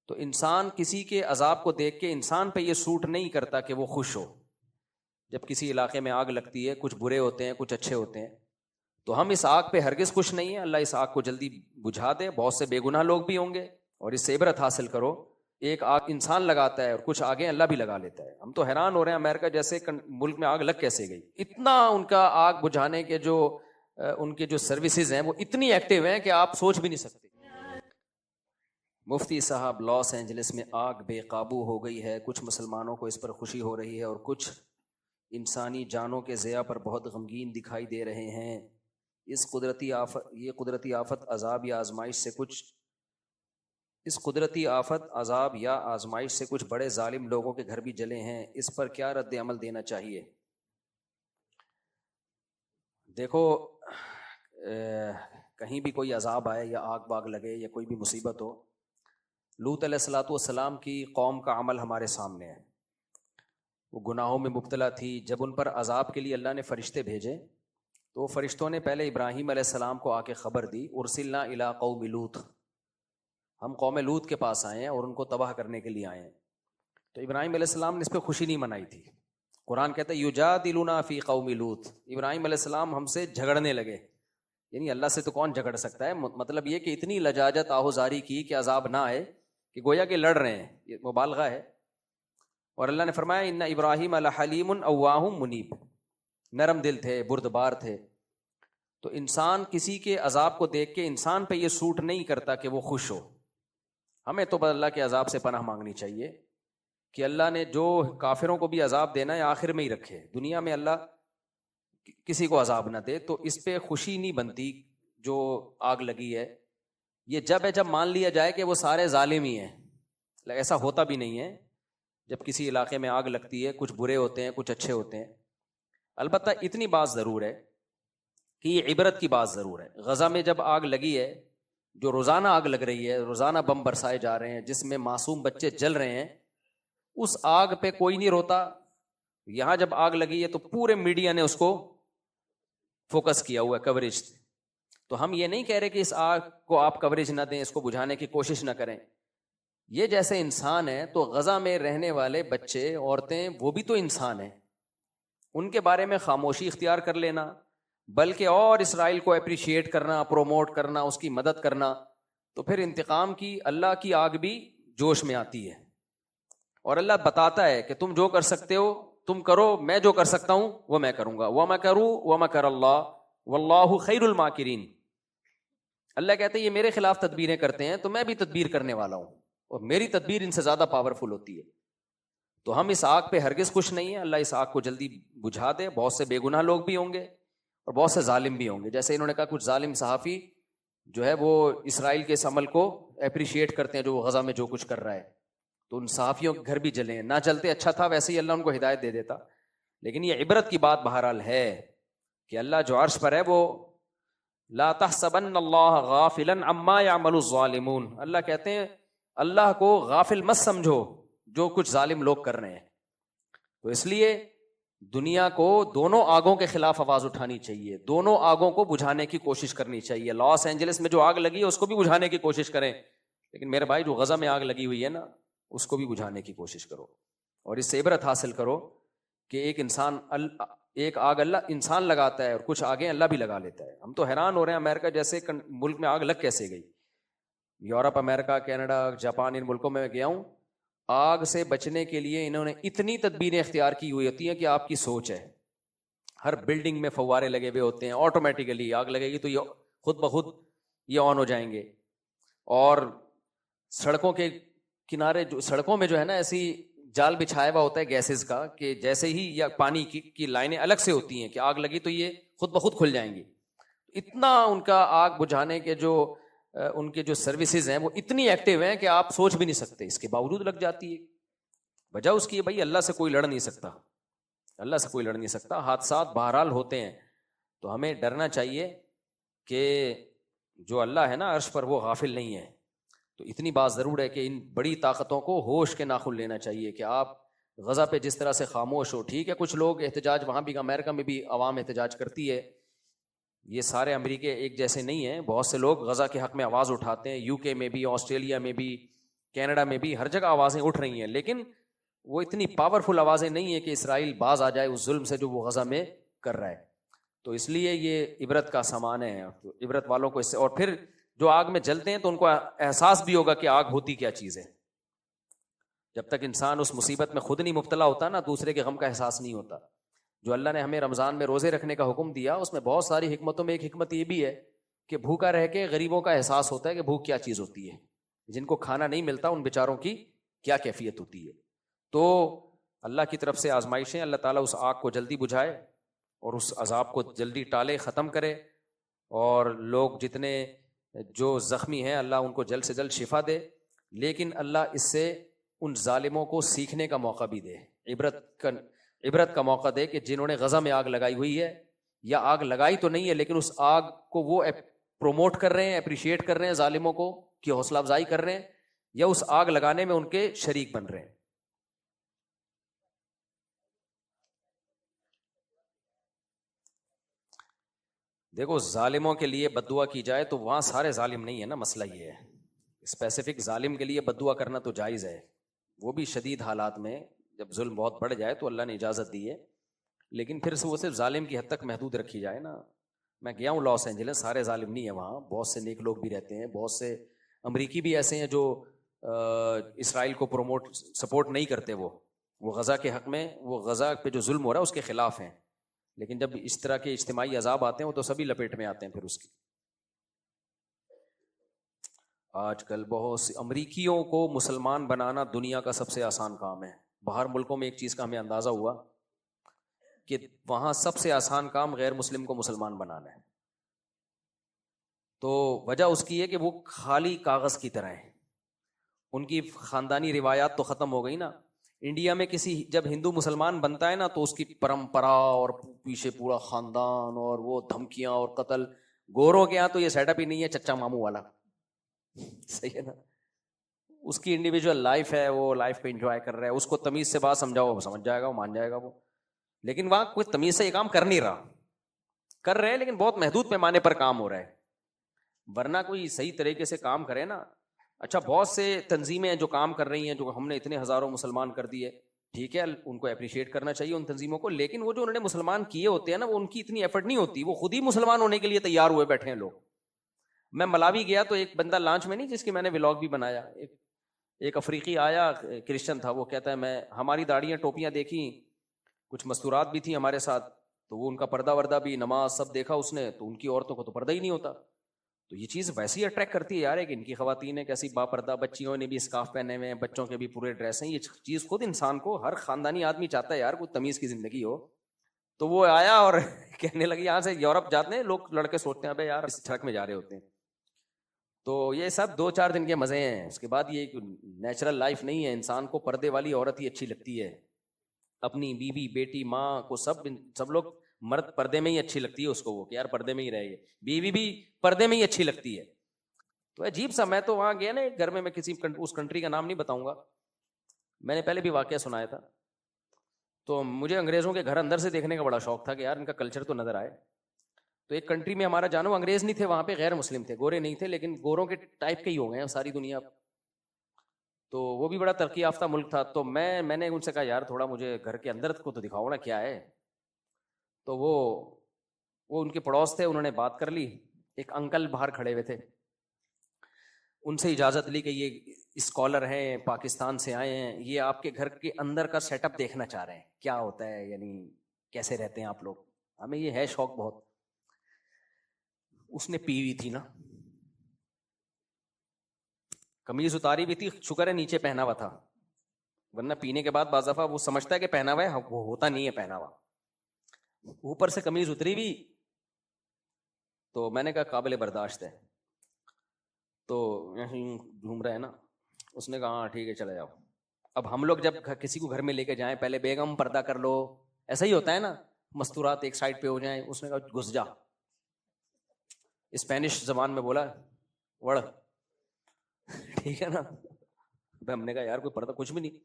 تو انسان کسی کے عذاب کو دیکھ کے انسان پہ یہ سوٹ نہیں کرتا کہ وہ خوش ہو. جب کسی علاقے میں آگ لگتی ہے، کچھ برے ہوتے ہیں کچھ اچھے ہوتے ہیں، تو ہم اس آگ پہ ہرگز خوش نہیں ہیں. اللہ اس آگ کو جلدی بجھا دے. بہت سے بے گناہ لوگ بھی ہوں گے، اور اس سے عبرت حاصل کرو. ایک آگ انسان لگاتا ہے اور کچھ آگیں اللہ بھی لگا لیتا ہے. ہم تو حیران ہو رہے ہیں امریکہ جیسے ملک میں آگ لگ کیسے گئی. اتنا ان کا آگ بجھانے کے جو ان کے جو سروسز ہیں وہ اتنی ایکٹیو ہیں کہ آپ سوچ بھی نہیں سکتے. مفتی صاحب، لاس اینجلس میں آگ بے قابو ہو گئی ہے. کچھ مسلمانوں کو اس پر خوشی ہو رہی ہے اور کچھ انسانی جانوں کے ضیاع پر بہت غمگین دکھائی دے رہے ہیں. یہ قدرتی آفت عذاب یا آزمائش سے کچھ بڑے ظالم لوگوں کے گھر بھی جلے ہیں. اس پر کیا رد عمل دینا چاہیے؟ دیکھو، کہیں بھی کوئی عذاب آئے یا آگ باگ لگے یا کوئی بھی مصیبت ہو، لوط علیہ الصلوۃ والسلام کی قوم کا عمل ہمارے سامنے ہے. وہ گناہوں میں مبتلا تھی. جب ان پر عذاب کے لیے اللہ نے فرشتے بھیجے تو فرشتوں نے پہلے ابراہیم علیہ السلام کو آ کے خبر دی، ارسلنا الی قوم لوط، ہم قوم لوط کے پاس آئے ہیں اور ان کو تباہ کرنے کے لیے آئے ہیں. تو ابراہیم علیہ السلام نے اس پہ خوشی نہیں منائی تھی. قرآن کہتا ہے یجادلونا فی قوم لوط، ابراہیم علیہ السلام ہم سے جھگڑنے لگے. یعنی اللہ سے تو کون جھگڑ سکتا ہے. مطلب یہ کہ اتنی لجاجت آہوزاری کی کہ عذاب نہ آئے، کہ گویا کہ لڑ رہے ہیں. یہ مبالغہ ہے. اور اللہ نے فرمایا ان ابراہیم لحلیم اواہ منیب، نرم دل تھے، بردبار تھے. تو انسان کسی کے عذاب کو دیکھ کے انسان پہ یہ سوٹ نہیں کرتا کہ وہ خوش ہو. ہمیں تو بس اللہ کے عذاب سے پناہ مانگنی چاہیے کہ اللہ نے جو کافروں کو بھی عذاب دینا ہے آخر میں ہی رکھے. دنیا میں اللہ کسی کو عذاب نہ دے. تو اس پہ خوشی نہیں بنتی جو آگ لگی ہے. یہ جب مان لیا جائے کہ وہ سارے ظالم ہی ہیں. ایسا ہوتا بھی نہیں ہے. جب کسی علاقے میں آگ لگتی ہے کچھ برے ہوتے ہیں کچھ اچھے ہوتے ہیں. البتہ اتنی بات ضرور ہے کہ یہ عبرت کی بات ضرور ہے. غزہ میں جب آگ لگی ہے، جو روزانہ آگ لگ رہی ہے، روزانہ بم برسائے جا رہے ہیں جس میں معصوم بچے جل رہے ہیں، اس آگ پہ کوئی نہیں روتا. یہاں جب آگ لگی ہے تو پورے میڈیا نے اس کو فوکس کیا ہوا ہے، کوریج. تو ہم یہ نہیں کہہ رہے کہ اس آگ کو آپ کوریج نہ دیں، اس کو بجھانے کی کوشش نہ کریں. یہ جیسے انسان ہے تو غزہ میں رہنے والے بچے، عورتیں، وہ بھی تو انسان ہیں. ان کے بارے میں خاموشی اختیار کر لینا، بلکہ اور اسرائیل کو اپریشیٹ کرنا، پروموٹ کرنا، اس کی مدد کرنا، تو پھر انتقام کی اللہ کی آگ بھی جوش میں آتی ہے. اور اللہ بتاتا ہے کہ تم جو کر سکتے ہو تم کرو، میں جو کر سکتا ہوں وہ میں کروں گا. وَمَكَرُوا وَمَكَرَ اللَّهُ وَاللَّهُ خَيْرُ الْمَاكِرِينَ. اللہ کہتے ہیں یہ میرے خلاف تدبیریں کرتے ہیں تو میں بھی تدبیر کرنے والا ہوں، اور میری تدبیر ان سے زیادہ پاورفل ہوتی ہے. تو ہم اس آگ پہ ہرگز خوش نہیں ہیں. اللہ اس آگ کو جلدی بجھا دے. بہت سے بے گناہ لوگ بھی ہوں گے اور بہت سے ظالم بھی ہوں گے. جیسے انہوں نے کہا کچھ ظالم صحافی جو ہے وہ اسرائیل کے اس عمل کو اپریشیٹ کرتے ہیں جو غزہ میں جو کچھ کر رہا ہے. تو ان صحافیوں کے گھر بھی جلے ہیں. نہ چلتے اچھا تھا، ویسے ہی اللہ ان کو ہدایت دے دیتا. لیکن یہ عبرت کی بات بہرحال ہے کہ اللہ جو عرش پر ہے وہ لا تحسبن اللہ غافلا عما يعمل الظالمون. اللہ کہتے ہیں اللہ کو غافل مت سمجھو جو کچھ ظالم لوگ کر رہے ہیں. تو اس لیے دنیا کو دونوں آگوں کے خلاف آواز اٹھانی چاہیے، دونوں آگوں کو بجھانے کی کوشش کرنی چاہیے. لاس اینجلس میں جو آگ لگی ہے اس کو بھی بجھانے کی کوشش کریں، لیکن میرے بھائی جو غزہ میں آگ لگی ہوئی ہے نا اس کو بھی بجھانے کی کوشش کرو، اور اس سے عبرت حاصل کرو کہ ایک آگ اللہ انسان لگاتا ہے اور کچھ آگیں اللہ بھی لگا لیتا ہے. ہم تو حیران ہو رہے ہیں امریکہ جیسے ملک میں آگ لگ کیسے گئی. یورپ، امریکہ، کینیڈا، جاپان، ان ملکوں میں گیا ہوں. آگ سے بچنے کے لیے انہوں نے اتنی تدبیریں اختیار کی ہوئی ہوتی ہیں کہ آپ کی سوچ ہے. ہر بلڈنگ میں فوارے لگے ہوئے ہوتے ہیں، آٹومیٹیکلی آگ لگے گی تو یہ خود بخود یہ آن ہو جائیں گے. اور سڑکوں کے کنارے سڑکوں میں جو ہے نا ایسی جال بچھایا ہوا ہوتا ہے گیسز کا کہ جیسے ہی یا پانی کی لائنیں الگ سے ہوتی ہیں کہ آگ لگی تو یہ خود بخود کھل جائیں گی. اتنا ان کا آگ بجھانے کے جو ان کے جو سروسز ہیں وہ اتنی ایکٹیو ہیں کہ آپ سوچ بھی نہیں سکتے. اس کے باوجود لگ جاتی ہے. وجہ اس کی ہے بھائی اللہ سے کوئی لڑ نہیں سکتا، اللہ سے کوئی لڑ نہیں سکتا. حادثات بہرحال ہوتے ہیں تو ہمیں ڈرنا چاہیے کہ جو اللہ ہے نا عرش پر وہ غافل نہیں ہے. تو اتنی بات ضرور ہے کہ ان بڑی طاقتوں کو ہوش کے ناخن لینا چاہیے کہ آپ غزہ پہ جس طرح سے خاموش ہو. ٹھیک ہے کچھ لوگ احتجاج وہاں بھی، امریکہ میں بھی عوام احتجاج کرتی ہے. یہ سارے امریکہ ایک جیسے نہیں ہیں، بہت سے لوگ غزہ کے حق میں آواز اٹھاتے ہیں. یو کے میں بھی، آسٹریلیا میں بھی، کینیڈا میں بھی ہر جگہ آوازیں اٹھ رہی ہیں، لیکن وہ اتنی پاورفل آوازیں نہیں ہیں کہ اسرائیل باز آ جائے اس ظلم سے جو وہ غزہ میں کر رہا ہے. تو اس لیے یہ عبرت کا سامان ہے. تو عبرت والوں کو اس سے، اور پھر جو آگ میں جلتے ہیں تو ان کو احساس بھی ہوگا کہ آگ ہوتی کیا چیز ہے. جب تک انسان اس مصیبت میں خود نہیں مبتلا ہوتا نا، دوسرے کے غم کا احساس نہیں ہوتا. جو اللہ نے ہمیں رمضان میں روزے رکھنے کا حکم دیا، اس میں بہت ساری حکمتوں میں ایک حکمت یہ بھی ہے کہ بھوکا رہ کے غریبوں کا احساس ہوتا ہے کہ بھوک کیا چیز ہوتی ہے. جن کو کھانا نہیں ملتا ان بیچاروں کی کیا کیفیت ہوتی ہے. تو اللہ کی طرف سے آزمائشیں، اللہ تعالیٰ اس آگ کو جلدی بجھائے اور اس عذاب کو جلدی ٹالے، ختم کرے. اور لوگ جتنے جو زخمی ہیں اللہ ان کو جلد سے جلد شفا دے. لیکن اللہ اس سے ان ظالموں کو سیکھنے کا موقع بھی دے، عبرت کا موقع دے کہ جنہوں نے غزہ میں آگ لگائی ہوئی ہے، یا آگ لگائی تو نہیں ہے لیکن اس آگ کو وہ پروموٹ کر رہے ہیں، اپریشیٹ کر رہے ہیں ظالموں کو کی حوصلہ افزائی کر رہے ہیں، یا اس آگ لگانے میں ان کے شریک بن رہے ہیں. دیکھو ظالموں کے لیے بد دعا کی جائے تو وہاں سارے ظالم نہیں ہے نا، مسئلہ یہ ہے. اسپیسیفک ظالم کے لیے بد دعا کرنا تو جائز ہے، وہ بھی شدید حالات میں جب ظلم بہت بڑھ جائے تو اللہ نے اجازت دی ہے. لیکن پھر وہ صرف ظالم کی حد تک محدود رکھی جائے نا. میں گیا ہوں لاس اینجلس، سارے ظالم نہیں ہیں وہاں، بہت سے نیک لوگ بھی رہتے ہیں، بہت سے امریکی بھی ایسے ہیں جو اسرائیل کو سپورٹ نہیں کرتے. وہ غزہ کے حق میں، وہ غزہ پہ جو ظلم ہو رہا ہے اس کے خلاف ہیں. لیکن جب اس طرح کے اجتماعی عذاب آتے ہیں وہ تو سبھی لپیٹ میں آتے ہیں پھر اس کی. آج کل بہت سی امریکیوں کو مسلمان بنانا دنیا کا سب سے آسان کام ہے. باہر ملکوں میں ایک چیز کا ہمیں اندازہ ہوا کہ وہاں سب سے آسان کام غیر مسلم کو مسلمان بنانا ہے. تو وجہ اس کی ہے کہ وہ خالی کاغذ کی طرح ہیں، ان کی خاندانی روایات تو ختم ہو گئی نا. انڈیا میں جب ہندو مسلمان بنتا ہے نا تو اس کی پرمپرا اور پیچھے پورا خاندان اور وہ دھمکیاں اور قتل. گوروں کے یہاں تو یہ سیٹ اپ ہی نہیں ہے، چچا ماموں والا. صحیح ہے نا. اس کی انڈیویجول لائف ہے، وہ لائف پہ انجوائے کر رہا ہے. اس کو تمیز سے بات سمجھاؤ وہ سمجھ جائے گا، وہ مان جائے گا وہ. لیکن وہاں کوئی تمیز سے یہ کام کر نہیں رہا، کر رہے ہیں لیکن بہت محدود پیمانے پر کام ہو رہا ہے. ورنہ کوئی صحیح طریقے سے کام کرے نا. اچھا بہت سے تنظیمیں جو کام کر رہی ہیں، جو ہم نے اتنے ہزاروں مسلمان کر دیے، ٹھیک ہے ان کو اپریشیٹ کرنا چاہیے ان تنظیموں کو. لیکن وہ جو انہوں نے مسلمان کیے ہوتے ہیں نا، وہ ان کی اتنی ایفرٹ نہیں ہوتی، وہ خود ہی مسلمان ہونے کے لیے تیار ہوئے بیٹھے ہیں لوگ. میں ملاوی گیا تو ایک بندہ لانچ میں نہیں، جس کی میں نے ولاگ بھی بنایا، ایک افریقی آیا، کرسچن تھا. وہ کہتا ہے ہماری داڑیاں ٹوپیاں دیکھی، کچھ مستورات بھی تھیں ہمارے ساتھ، تو وہ ان کا پردہ وردہ بھی، نماز سب دیکھا اس نے، تو ان کی عورتوں کو تو پردہ ہی نہیں ہوتا. تو یہ چیز ویسی اٹریکٹ کرتی ہے یار کہ ان کی خواتین ہیں کیسی با پردہ، بچیوں نے بھی اسکارف پہنے ہوئے ہیں، بچوں کے بھی پورے ڈریس ہیں. یہ چیز خود انسان کو، ہر خاندانی آدمی چاہتا ہے یار کوئی تمیز کی زندگی ہو. تو وہ آیا اور کہنے لگی یہاں سے یورپ جاتے ہیں لوگ، لڑکے سوچتے ہیں ابے یار اس ٹرک میں جا رہے ہوتے ہیں. تو یہ سب 2-4 دن کے مزے ہیں، اس کے بعد یہ نیچرل لائف نہیں ہے. انسان کو پردے والی عورت ہی اچھی لگتی ہے، اپنی بیوی بیٹی ماں کو سب لوگ، مرد پردے میں ہی اچھی لگتی ہے اس کو، وہ کہ یار پردے میں ہی رہے، بیوی بھی پردے میں ہی اچھی لگتی ہے. تو عجیب سا. میں تو وہاں گیا نا ایک گھر میں کسی اس کنٹری کا نام نہیں بتاؤں گا، میں نے پہلے بھی واقعہ سنایا تھا. تو مجھے انگریزوں کے گھر اندر سے دیکھنے کا بڑا شوق تھا کہ یار ان کا کلچر تو نظر آئے. تو ایک کنٹری میں ہمارا جانو انگریز نہیں تھے وہاں پہ، غیر مسلم تھے، گورے نہیں تھے، لیکن گوروں کے ٹائپ کے ہی ہو گئے ہیں ساری دنیا. تو وہ بھی بڑا ترقی یافتہ ملک تھا. تو میں نے ان سے کہا یار تھوڑا مجھے گھر کے اندر کو تو دکھاؤ نا کیا ہے. تو وہ ان کے پڑوس تھے، انہوں نے بات کر لی. ایک انکل باہر کھڑے ہوئے تھے، ان سے اجازت لی کہ یہ اسکالر ہیں، پاکستان سے آئے ہیں، یہ آپ کے گھر کے اندر کا سیٹ اپ دیکھنا چاہ رہے ہیں کیا ہوتا ہے، یعنی کیسے رہتے ہیں آپ لوگ. ہمیں یہ ہے شوق بہت. اس نے پی ہوئی تھی نا، قمیض اتاری بھی تھی، شکر ہے نیچے پہنا ہوا تھا، ورنہ پینے کے بعد بعض دفعہ وہ سمجھتا ہے کہ پہنا ہوا ہے، وہ ہوتا نہیں ہے پہنا ہوا. اوپر سے قمیض اتری بھی. تو میں نے کہا قابل برداشت ہے. تو گھوم رہا ہے نا. اس نے کہا ہاں ٹھیک ہے چلے جاؤ. اب ہم لوگ جب کسی کو گھر میں لے کے جائیں پہلے بیگم پردہ کر لو، ایسا ہی ہوتا ہے نا، مستورات ایک سائڈ پہ ہو جائیں. اس نے کہا گھس جا، اسپینش زبان میں بولا وڑ. ٹھیک ہے نا. ہم نے کہا یار کوئی پردہ کچھ بھی نہیں.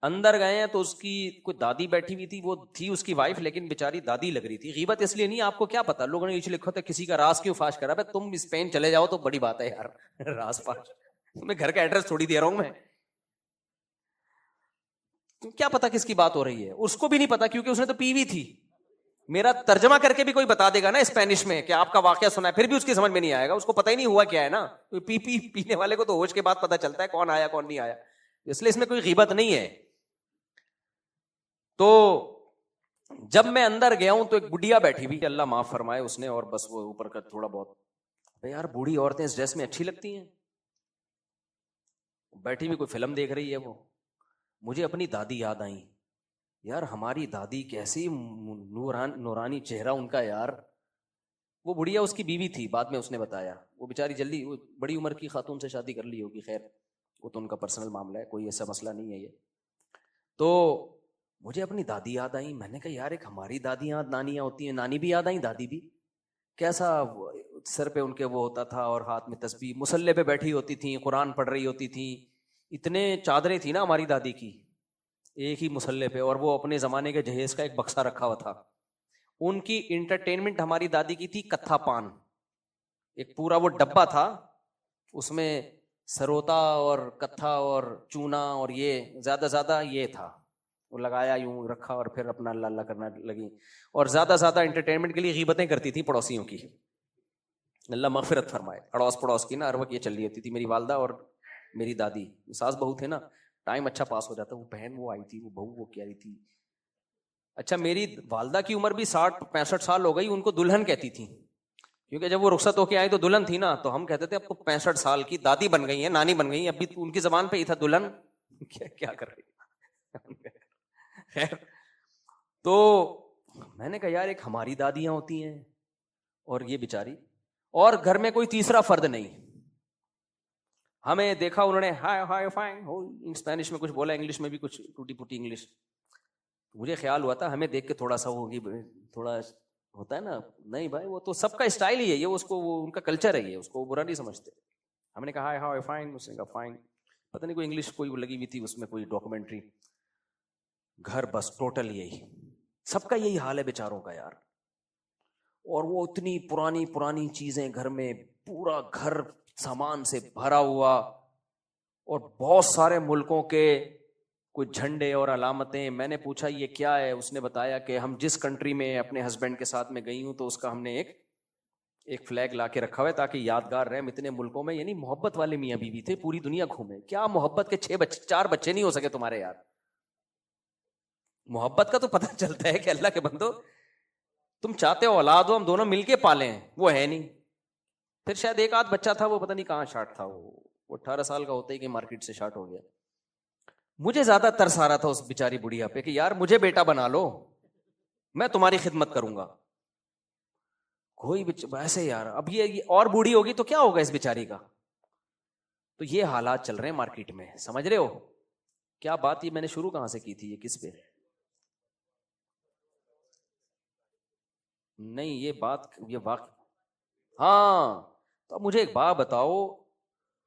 اندر گئے ہیں تو اس کی کوئی دادی بیٹھی ہوئی تھی، وہ تھی اس کی وائف لیکن بیچاری دادی لگ رہی تھی. غیبت اس لیے نہیں، آپ کو کیا پتا، لوگوں نے یہ لکھا تھا کسی کا راز کیوں فاش کرا. تم اسپین چلے جاؤ تو بڑی بات ہے یار، راز فاش. تمہیں گھر کا ایڈریس تھوڑی دے رہا ہوں میں. کیا پتا کس کی بات ہو رہی ہے, اس کو بھی نہیں پتا کیونکہ اس نے تو پی وی تھی. میرا ترجمہ کر کے بھی کوئی بتا دے گا نا اسپینش میں کہ آپ کا واقعہ سنا ہے, پھر بھی اس کی سمجھ میں نہیں آئے گا, اس کو پتہ ہی نہیں ہوا کیا ہے نا. پینے والے کو تو ہوش کے بعد پتا چلتا ہے کون آیا کون نہیں آیا, اس لیے اس میں کوئی غیبت نہیں ہے. تو جب میں اندر گیا ہوں تو ایک بڑھیا بیٹھی ہوئی, اللہ معاف فرمائے اس نے, اور بس وہ اوپر کا تھوڑا بہت, یار بوڑھی عورتیں اس ڈریس میں اچھی لگتی ہیں, بیٹھی ہوئی کوئی فلم دیکھ رہی ہے. وہ مجھے اپنی دادی یاد آئی, یار ہماری دادی کیسی نورانی چہرہ ان کا یار. وہ بڑھیا اس کی بیوی تھی, بعد میں اس نے بتایا, وہ بیچاری جلدی وہ بڑی عمر کی خاتون سے شادی کر لی ہوگی, خیر وہ تو ان کا پرسنل معاملہ ہے, کوئی ایسا مسئلہ نہیں ہے یہ. تو مجھے اپنی دادی یاد آئی, میں نے کہا یار ایک ہماری دادی یاد نانیاں ہوتی ہیں, نانی بھی یاد آئیں, دادی بھی, کیسا سر پہ ان کے وہ ہوتا تھا اور ہاتھ میں تسبیح, مصلے پہ بیٹھی ہوتی تھیں, قرآن پڑھ رہی ہوتی تھیں. اتنے چادریں تھی نا ہماری دادی کی ایک ہی مصلے پہ, اور وہ اپنے زمانے کے جہیز کا ایک بکسا رکھا ہوا تھا. ان کی انٹرٹینمنٹ ہماری دادی کی تھی کتھا پان, ایک پورا وہ ڈبہ تھا, اس میں سروتا اور کتھا اور چونا اور یہ زیادہ یہ تھا, وہ لگایا یوں رکھا اور پھر اپنا اللہ اللہ کرنا لگی. اور زیادہ انٹرٹینمنٹ کے لیے غیبتیں کرتی تھی پڑوسیوں کی, اللہ مغفرت فرمائے. اڑوس پڑوس کی نا ہر وقت یہ چل رہی ہوتی تھی. میری والدہ اور میری دادی ساس بہو تھے نا, ٹائم اچھا پاس ہو جاتا. وہ بہن وہ آئی تھی, وہ بہو وہ کہہ رہی تھی, اچھا میری والدہ کی عمر بھی 60-65 سال ہو گئی, ان کو دلہن کہتی تھی, کیونکہ جب وہ رخصت ہو کے آئی تو دلہن تھی نا, تو ہم کہتے تھے اب تو 65 سال کی دادی بن گئی ہیں, نانی بن گئی ہیں, اب بھی ان کی زبان پہ ہی تھا دلہن, کیا کر رہی. خیر, تو میں نے کہا یار ایک ہماری دادیاں ہوتی ہیں اور یہ بیچاری, اور گھر میں کوئی تیسرا فرد نہیں. ہمیں دیکھا انہوں نے ہائے ہائے فائن اسپینش میں کچھ بولا, انگلش میں بھی کچھ ٹوٹی پھوٹی انگلش. مجھے خیال ہوا تھا ہمیں دیکھ کے تھوڑا سا ہوگی, تھوڑا ہوتا ہے نا, نہیں بھائی وہ تو سب کا اسٹائل ہی ہے, یہ اس کو وہ ان کا کلچر ہے, یہ اس کو برا نہیں سمجھتے. ہم نے کہا ہائے ہائے فائن, اس نے کہا فائن, پتہ نہیں کوئی انگلش کوئی لگی ہوئی تھی اس میں, کوئی ڈاکومنٹری. گھر بس ٹوٹل یہی, سب کا یہی حال ہے بیچاروں کا یار. اور وہ اتنی پرانی چیزیں گھر میں, پورا گھر سامان سے بھرا ہوا, اور بہت سارے ملکوں کے کوئی جھنڈے اور علامتیں. میں نے پوچھا یہ کیا ہے, اس نے بتایا کہ ہم جس کنٹری میں اپنے ہسبینڈ کے ساتھ میں گئی ہوں تو اس کا ہم نے ایک فلیگ لا کے رکھا ہوا ہے تاکہ یادگار رہے. ہم اتنے ملکوں میں, یعنی محبت والے میاں بیوی تھے, پوری دنیا گھومے. کیا محبت کے 4 بچے نہیں ہو سکے تمہارے یار. محبت کا تو پتہ چلتا ہے کہ اللہ کے بندو تم چاہتے ہو اولاد ہو, ہم دونوں مل کے پالیں, وہ ہے نہیں. پھر شاید ایک آدھ بچہ تھا, وہ پتہ نہیں کہاں شارٹ تھا, وہ 18 سال کا ہوتا ہی کہ مارکیٹ سے شارٹ ہو گیا. مجھے زیادہ ترس آ رہا تھا اس بیچاری بڑھیا پہ کہ یار مجھے بیٹا بنا لو, میں تمہاری خدمت کروں گا. کوئی ایسے یار, اب یہ اور بوڑھی ہوگی تو کیا ہوگا اس بیچاری کا. تو یہ حالات چل رہے ہیں مارکیٹ میں, سمجھ رہے ہو کیا بات. یہ میں نے شروع کہاں سے کی تھی, یہ کس پہ, نہیں یہ بات یہ واقع. ہاں تو اب مجھے ایک بات بتاؤ,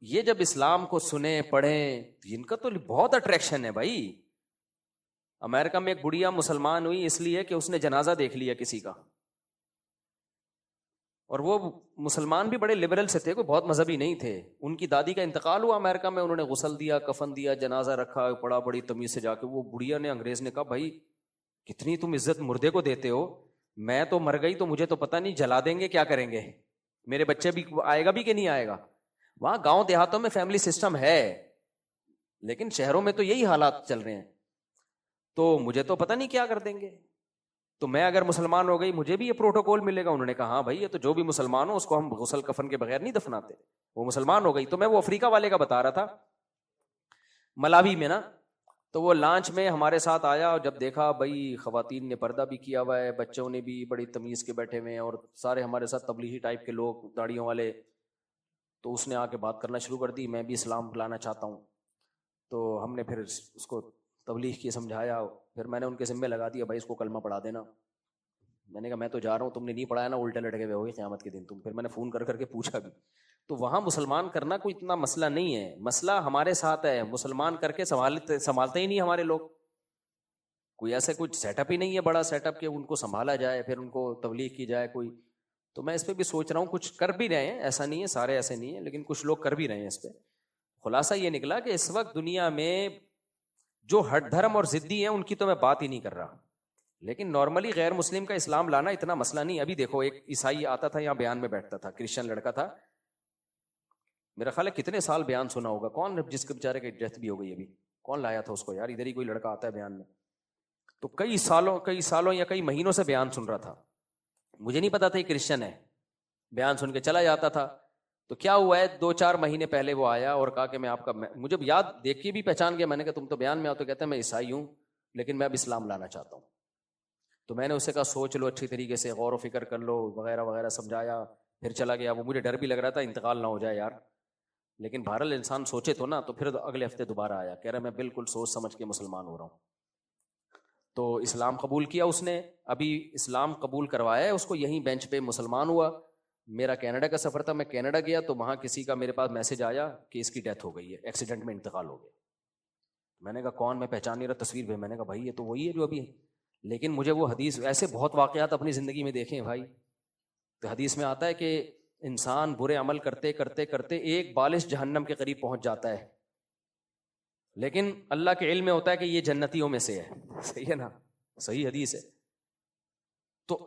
یہ جب اسلام کو سنیں پڑھیں, ان کا تو بہت اٹریکشن ہے بھائی. امریکہ میں ایک بڑھیا مسلمان ہوئی اس لیے کہ اس نے جنازہ دیکھ لیا کسی کا, اور وہ مسلمان بھی بڑے لبرل سے تھے, کوئی بہت مذہبی نہیں تھے. ان کی دادی کا انتقال ہوا امریکہ میں, انہوں نے غسل دیا, کفن دیا, جنازہ رکھا, پڑا بڑی تمیز سے جا کے. وہ بڑھیا نے, انگریز نے کہا بھائی کتنی تم عزت مردے کو دیتے ہو, میں تو مر گئی تو مجھے تو پتہ نہیں جلا دیں گے کیا کریں گے, میرے بچے بھی آئے گا بھی کہ نہیں آئے گا. وہاں گاؤں دیہاتوں میں فیملی سسٹم ہے, لیکن شہروں میں تو یہی حالات چل رہے ہیں. تو مجھے تو پتہ نہیں کیا کر دیں گے. تو میں اگر مسلمان ہو گئی مجھے بھی یہ پروٹوکول ملے گا. انہوں نے کہا ہاں بھائی, یہ تو جو بھی مسلمان ہو اس کو ہم غسل کفن کے بغیر نہیں دفناتے. وہ مسلمان ہو گئی. تو میں وہ افریقہ والے کا بتا رہا تھا, ملاوی میں نا, تو وہ لانچ میں ہمارے ساتھ آیا, اور جب دیکھا بھائی خواتین نے پردہ بھی کیا ہوا ہے, بچوں نے بھی بڑی تمیز کے بیٹھے ہوئے ہیں, اور سارے ہمارے ساتھ تبلیغی ٹائپ کے لوگ, داڑھیوں والے. تو اس نے آ کے بات کرنا شروع کر دی, میں بھی اسلام لانا چاہتا ہوں. تو ہم نے پھر اس کو تبلیغ کی سمجھایا. پھر میں نے ان کے ذمہ لگا دیا بھائی اس کو کلمہ پڑھا دینا. میں نے کہا میں تو جا رہا ہوں, تم نے نہیں پڑھایا نا الٹے لٹکے ہوئے ہوگے قیامت کے دن تم. پھر میں نے فون کر کے پوچھا بھی, تو وہاں مسلمان کرنا کوئی اتنا مسئلہ نہیں ہے. مسئلہ ہمارے ساتھ ہے, مسلمان کر کے سنبھالتے ہی نہیں ہمارے لوگ. کوئی ایسے کچھ سیٹ اپ ہی نہیں ہے بڑا سیٹ اپ کہ ان کو سنبھالا جائے, پھر ان کو تبلیغ کی جائے کوئی. تو میں اس پہ بھی سوچ رہا ہوں, کچھ کر بھی رہے ہیں, ایسا نہیں ہے سارے ایسے نہیں ہیں, لیکن کچھ لوگ کر بھی رہے ہیں اس پہ. خلاصہ یہ نکلا کہ اس وقت دنیا میں جو ہٹ دھرم اور ضدی ہیں ان کی تو میں بات ہی نہیں کر رہا، لیکن نارملی غیر مسلم کا اسلام لانا اتنا مسئلہ نہیں. ابھی دیکھو ایک عیسائی آتا تھا یہاں بیان میں بیٹھتا تھا، کرسچن لڑکا تھا، میرا خیال ہے کتنے سال بیان سنا ہوگا، کون جس کے بیچارے کی ڈیتھ بھی ہو گئی ابھی، کون لایا تھا اس کو یار، ادھر ہی کوئی لڑکا آتا ہے بیان میں، تو کئی سالوں یا کئی مہینوں سے بیان سن رہا تھا، مجھے نہیں پتا تھا یہ کرسچن ہے، بیان سن کے چلا جاتا تھا. تو کیا ہوا ہے 2-4 مہینے پہلے وہ آیا اور کہا کہ میں آپ کا، مجھے یاد دیکھ کے بھی پہچان گیا، میں نے کہا تم تو بیان میں آؤ، تو کہتا ہے میں عیسائی ہوں لیکن میں اب اسلام لانا چاہتا ہوں. تو میں نے اسے کہا سوچ لو اچھی طریقے سے، غور و فکر کر لو وغیرہ وغیرہ، سمجھایا، پھر چلا گیا. وہ مجھے ڈر بھی لگ رہا تھا انتقال نہ ہو جائے یار، لیکن بہرحال انسان سوچے تو نا. تو پھر اگلے ہفتے دوبارہ آیا، کہہ رہا میں بالکل سوچ سمجھ کے مسلمان ہو رہا ہوں. تو اسلام قبول کیا اس نے، ابھی اسلام قبول کروایا ہے اس کو، یہیں بینچ پہ مسلمان ہوا. میرا کینیڈا کا سفر تھا، میں کینیڈا گیا تو وہاں کسی کا میرے پاس میسج آیا کہ اس کی ڈیتھ ہو گئی ہے، ایکسیڈنٹ میں انتقال ہو گیا. میں نے کہا کون، میں پہچان نہیں رہا، تصویر پہ میں نے کہا بھائی یہ تو وہی ہے جو ابھی ہے. لیکن مجھے وہ حدیث، ایسے بہت واقعات اپنی زندگی میں دیکھے ہیں بھائی. تو حدیث میں آتا ہے کہ انسان برے عمل کرتے کرتے کرتے ایک بالش جہنم کے قریب پہنچ جاتا ہے، لیکن اللہ کے علم میں ہوتا ہے کہ یہ جنتیوں میں سے ہے. صحیح ہے نا، صحیح حدیث ہے. تو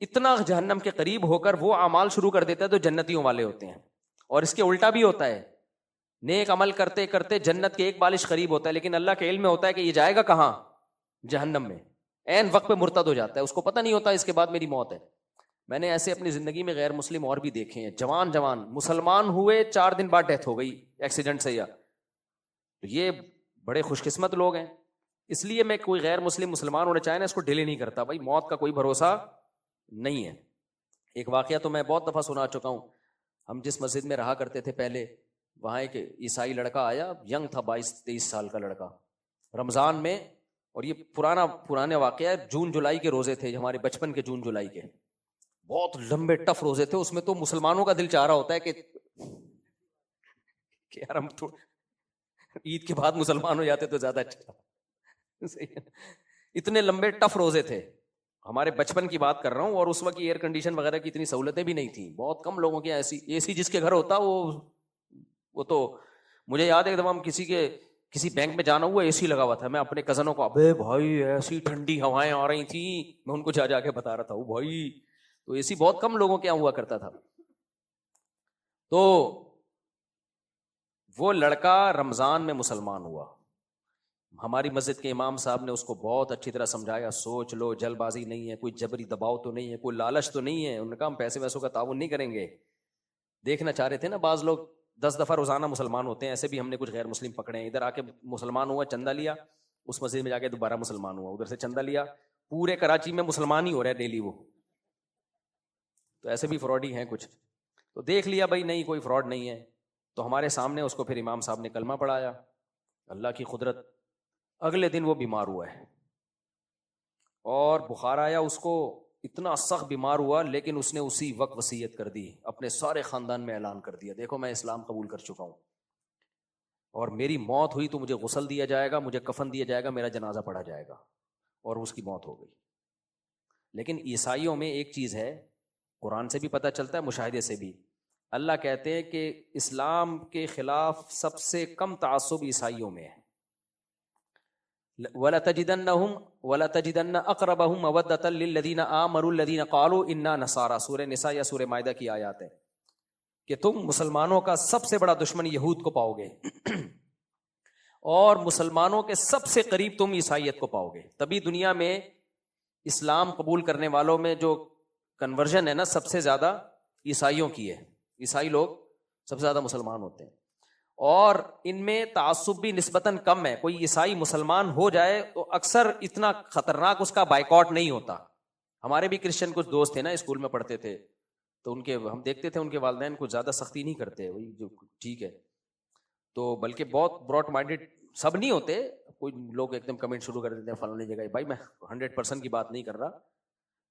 اتنا جہنم کے قریب ہو کر وہ اعمال شروع کر دیتا ہے تو جنتیوں والے ہوتے ہیں. اور اس کے الٹا بھی ہوتا ہے، نیک عمل کرتے کرتے جنت کے ایک بالش قریب ہوتا ہے، لیکن اللہ کے علم میں ہوتا ہے کہ یہ جائے گا کہاں، جہنم میں. عین وقت پہ مرتد ہو جاتا ہے، اس کو پتہ نہیں ہوتا اس کے بعد میری موت ہے. میں نے ایسے اپنی زندگی میں غیر مسلم اور بھی دیکھے ہیں، جوان مسلمان ہوئے 4 دن بعد ڈیتھ ہو گئی ایکسیڈنٹ سے. یا تو یہ بڑے خوش قسمت لوگ ہیں. اس لیے میں کوئی غیر مسلم مسلمان ہونا چاہے نا اس کو ڈیلے نہیں کرتا بھائی، موت کا کوئی بھروسہ نہیں ہے. ایک واقعہ تو میں بہت دفعہ سنا چکا ہوں. ہم جس مسجد میں رہا کرتے تھے پہلے، وہاں ایک عیسائی لڑکا آیا، ینگ تھا، 22-23 سال کا لڑکا، رمضان میں. اور یہ پرانا واقعہ ہے، جون جولائی کے روزے تھے ہمارے بچپن کے، جون جولائی کے بہت لمبے ٹف روزے تھے. اس میں تو مسلمانوں کا دل چاہ رہا ہوتا ہے کہ یار ہم تو عید کے بعد مسلمان ہو جاتے تو زیادہ اچھا. اتنے لمبے ٹف روزے تھے، ہمارے بچپن کی بات کر رہا ہوں. اور اس وقت ایئر کنڈیشن وغیرہ کی اتنی سہولتیں بھی نہیں تھیں، بہت کم لوگوں کے ایسی اے سی جس کے گھر ہوتا وہ تو مجھے یاد ہے ایک دفعہ ہم کسی بینک میں جانا ہوا، اے سی لگا ہوا تھا. میں اپنے کزنوں کو، ابے بھائی ایسی ٹھنڈی ہوائیں آ رہی تھیں، میں ان کو جا کے بتا رہا تھا، وہ بھائی تو اے سی بہت کم لوگوں کے یہاں ہوا کرتا تھا. تو وہ لڑکا رمضان میں مسلمان ہوا. ہماری مسجد کے امام صاحب نے اس کو بہت اچھی طرح سمجھایا، سوچ لو، جلد بازی نہیں ہے، کوئی جبری دباؤ تو نہیں ہے، کوئی لالچ تو نہیں ہے. انہوں نے کہا ہم پیسے ویسوں کا تعاون نہیں کریں گے. دیکھنا چاہ رہے تھے نا، بعض لوگ 10 دفعہ روزانہ مسلمان ہوتے ہیں، ایسے بھی ہم نے کچھ غیر مسلم پکڑے ہیں. ادھر آ کے مسلمان ہوا، چندہ لیا، اس مسجد میں جا کے دوبارہ مسلمان ہوا، ادھر سے چندہ لیا. پورے کراچی میں مسلمان ہی ہو رہے ہیں ڈیلی. وہ تو ایسے بھی فراڈ ہی ہیں کچھ. تو دیکھ لیا بھائی نہیں کوئی فراڈ نہیں ہے. تو ہمارے سامنے اس کو پھر امام صاحب نے کلمہ پڑھایا. اللہ کی قدرت، اگلے دن وہ بیمار ہوا ہے اور بخار آیا اس کو، اتنا سخت بیمار ہوا، لیکن اس نے اسی وقت وصیت کر دی، اپنے سارے خاندان میں اعلان کر دیا، دیکھو میں اسلام قبول کر چکا ہوں اور میری موت ہوئی تو مجھے غسل دیا جائے گا، مجھے کفن دیا جائے گا، میرا جنازہ پڑھا جائے گا. اور اس کی موت ہو گئی. لیکن عیسائیوں میں ایک چیز ہے، قرآن سے بھی پتہ چلتا ہے، مشاہدے سے بھی. اللہ کہتے ہیں کہ اسلام کے خلاف سب سے کم تعصب عیسائیوں میں ہے. وَلَتَجِدَنَّ أَقْرَبَهُم مَوَدَّةً لِّلَّذِينَ آمَنُوا الَّذِينَ قَالُوا إِنَّا نَصَارَىٰ. سورہ نساء یا سورہ مائدہ کی آیات ہے کہ تم مسلمانوں کا سب سے بڑا دشمن یہود کو پاؤ گے اور مسلمانوں کے سب سے قریب تم عیسائیت کو پاؤ گے. تبھی دنیا میں اسلام قبول کرنے والوں میں جو کنورژن ہے نا، سب سے زیادہ عیسائیوں کی ہے. عیسائی لوگ سب سے زیادہ مسلمان ہوتے ہیں، اور ان میں تعصب بھی نسبتاً کم ہے. کوئی عیسائی مسلمان ہو جائے تو اکثر اتنا خطرناک اس کا بائیکاٹ نہیں ہوتا. ہمارے بھی کرسچن کچھ دوست تھے نا، اسکول میں پڑھتے تھے، تو ان کے ہم دیکھتے تھے ان کے والدین کچھ زیادہ سختی نہیں کرتے، وہی جو ٹھیک ہے. تو بلکہ بہت براڈ مائنڈیڈ سب نہیں ہوتے، کوئی لوگ ایک دم کمنٹ شروع کر دیتے ہیں فلاں جگہ. بھائی میں 100% کی بات نہیں کر رہا،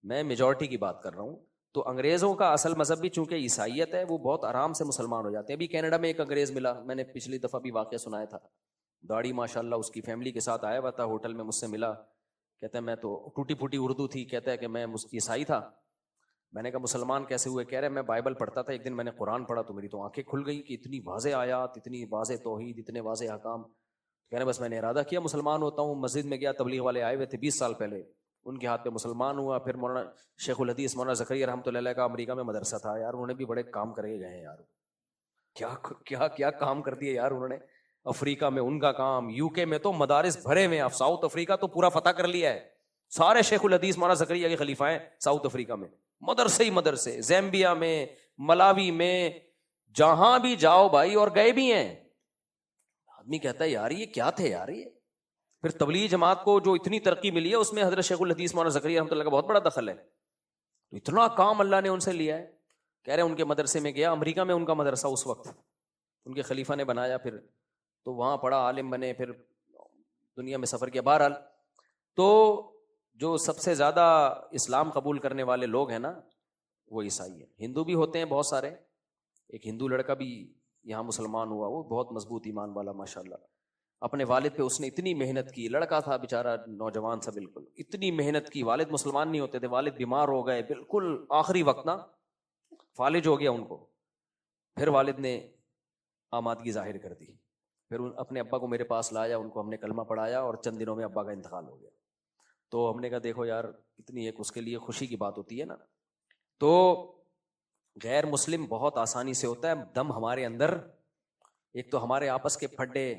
میں میجورٹی کی بات کر رہا ہوں. تو انگریزوں کا اصل مذہب بھی چونکہ عیسائیت ہے، وہ بہت آرام سے مسلمان ہو جاتے ہیں. ابھی کینیڈا میں ایک انگریز ملا، میں نے پچھلی دفعہ بھی واقعہ سنایا تھا، داڑھی ماشاءاللہ، اس کی فیملی کے ساتھ آیا ہوا تھا، ہوٹل میں مجھ سے ملا، کہتا ہے میں تو ٹوٹی پھوٹی اردو تھی، کہتا ہے کہ میں عیسائی تھا. میں نے کہا مسلمان کیسے ہوئے؟ کہہ رہے میں بائبل پڑھتا تھا، ایک دن میں نے قرآن پڑھا تو میری تو آنکھیں کھل گئی کہ اتنی واضح آیات، اتنی واضح توحید، اتنے واضح احکام. کہہ رہے بس میں نے ارادہ کیا مسلمان ہوتا ہوں. مسجد میں گیا، تبلیغ والے آئے ہوئے تھے 20 سال پہلے، ان کے ہاتھ پہ مسلمان ہوا. پھر مولانا شیخ الحدیث مولانا زکریا رحمۃ اللہ علیہ کا امریکہ میں مدرسہ تھا یار، انہوں نے بھی بڑے کام کرے گئے ہیں یار. کیا کیا کیا کام کر دیے یار انہوں نے. افریقہ میں ان کا کام، یو کے میں تو مدارس بھرے ہوئے ہیں. ساؤتھ افریقہ تو پورا فتح کر لیا ہے. سارے شیخ الحدیث مولانا زکریا کے خلیفہ ہیں ساؤتھ افریقہ میں. مدرسے ہی مدرسے، زیمبیا میں، ملاوی میں، جہاں بھی جاؤ بھائی، اور گئے بھی ہیں. آدمی کہتا ہے یار یہ کیا تھے یار یہ. پھر تبلیغ جماعت کو جو اتنی ترقی ملی ہے اس میں حضرت شیخ الحدیث مولانا زکریا رحمۃ اللہ کا بہت بڑا دخل ہے. تو اتنا کام اللہ نے ان سے لیا ہے. کہہ رہے ان کے مدرسے میں گیا، امریکہ میں ان کا مدرسہ اس وقت ان کے خلیفہ نے بنایا، پھر تو وہاں پڑھا، عالم بنے، پھر دنیا میں سفر کیا. بہرحال تو جو سب سے زیادہ اسلام قبول کرنے والے لوگ ہیں نا وہ عیسائی ہیں. ہندو بھی ہوتے ہیں بہت سارے. ایک ہندو لڑکا بھی یہاں مسلمان ہوا، وہ بہت مضبوط ایمان والا ماشاءاللہ. اپنے والد پہ اس نے اتنی محنت کی، لڑکا تھا بیچارہ نوجوان سا بالکل، اتنی محنت کی. والد مسلمان نہیں ہوتے تھے، والد بیمار ہو گئے بالکل آخری وقت نا، فالج ہو گیا ان کو. پھر والد نے آمادگی ظاہر کر دی، پھر اپنے ابا کو میرے پاس لایا، ان کو ہم نے کلمہ پڑھایا اور چند دنوں میں ابا کا انتقال ہو گیا. تو ہم نے کہا دیکھو یار کتنی ایک اس کے لیے خوشی کی بات ہوتی ہے نا. تو غیر مسلم بہت آسانی سے ہوتا ہے دم ہمارے اندر. ایک تو ہمارے آپس کے پھڈے،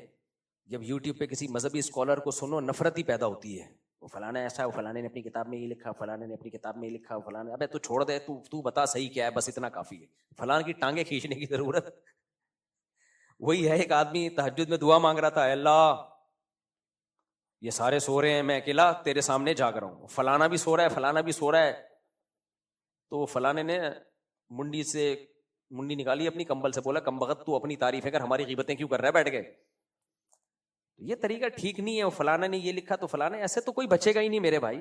جب یوٹیوب پہ کسی مذہبی اسکالر کو سنو نفرت ہی پیدا ہوتی ہے. وہ فلانا ایسا ہے، وہ فلانے نے اپنی کتاب میں یہ لکھا، فلانے نے اپنی کتاب میں یہ لکھا، فلانے. ابے تو چھوڑ دے، تو بتا صحیح کیا ہے، بس اتنا کافی ہے. فلاں کی ٹانگیں کھینچنے کی ضرورت. وہی ہے ایک آدمی تہجد میں دعا مانگ رہا تھا، اے اللہ یہ سارے سو رہے ہیں، میں اکیلا تیرے سامنے جاگ رہا ہوں، فلانا بھی سو رہا ہے، فلانا بھی سو رہا ہے. تو فلانے نے منڈی نکالی اپنی کمبل سے، بولا کم بخت تو اپنی تعریفیں کر، ہماری غیبتیں کیوں کر رہا ہے بیٹھ کے. یہ طریقہ ٹھیک نہیں ہے. وہ فلانا نے یہ لکھا تو فلانا، ایسے تو کوئی بچے گا ہی نہیں میرے بھائی.